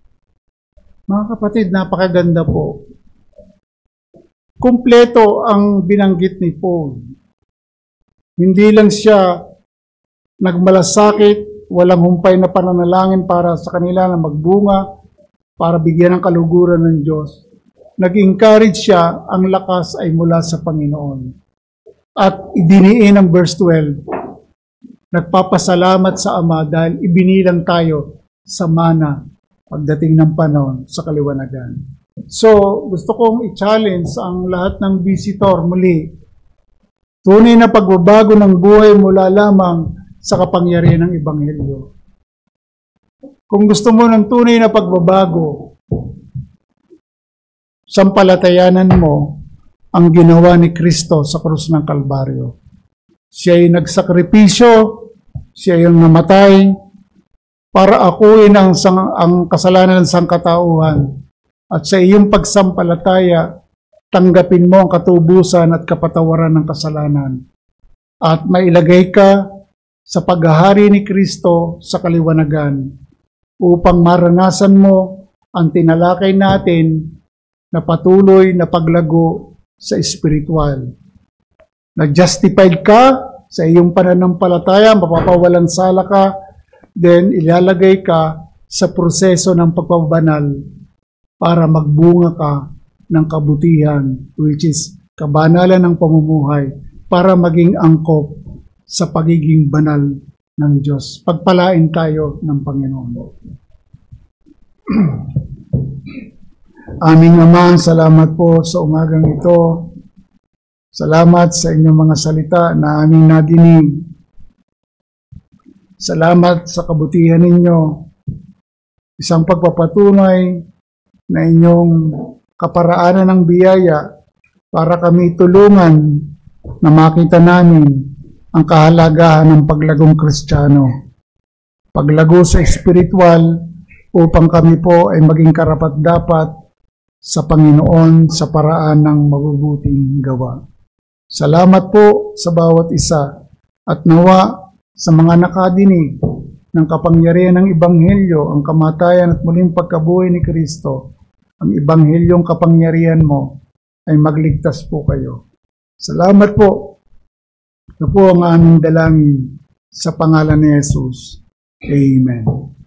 Mga kapatid, napakaganda po. Kumpleto ang binanggit ni Paul. Hindi lang siya nagmalasakit, walang humpay na pananalangin para sa kanila na magbunga, para bigyan ng kaluguran ng Diyos. Nag-encourage siya, ang lakas ay mula sa Panginoon. At idiniin ang verse 12, nagpapasalamat sa Ama dahil ibinilang tayo sa mana pagdating ng panahon sa kaliwanagan. So, gusto kong i-challenge ang lahat ng visitor muli. Tunay na pagbabago ng buhay mula lamang sa kapangyarihan ng Ebanghelyo. Kung gusto mo ng tunay na pagbabago, sampalatayanan mo ang ginawa ni Kristo sa krus ng Kalbaryo. Siya ay nagsakripisyo, siya ay namatay para akuin ang kasalanan ng sangkatauhan. At sa iyong pagsampalataya, tanggapin mo ang katubusan at kapatawaran ng kasalanan. At mailagay ka sa paghahari ni Kristo sa kaliwanagan upang maranasan mo ang tinalakay natin na patuloy na paglago sa espiritual. Na-justified ka sa iyong pananampalataya, mapapawalang sala ka, then ilalagay ka sa proseso ng pagpapabanal para magbunga ka ng kabutihan, which is kabanalan ng pamumuhay, para maging angkop sa pagiging banal ng Diyos. Pagpalain tayo ng Panginoon. Aming Ama, salamat po sa umagang ito. Salamat sa inyong mga salita na aming nadinig. Salamat sa kabutihan ninyo. Isang pagpapatunay na inyong kaparaanan ng biyaya para kami tulungan na makita namin ang kahalagahan ng paglagong Kristiyano. Paglago sa espiritual upang kami po ay maging karapat-dapat sa Panginoon sa paraan ng mabubuting gawa. Salamat po sa bawat isa at nawa sa mga nakadinig ng kapangyarihan ng Ebanghelyo, ang kamatayan at muling pagkabuhay ni Kristo, ang Ebanghelyong kapangyarihan mo ay magligtas po kayo. Salamat po. Ito po ang aming dalangin sa pangalan ni Jesus. Amen.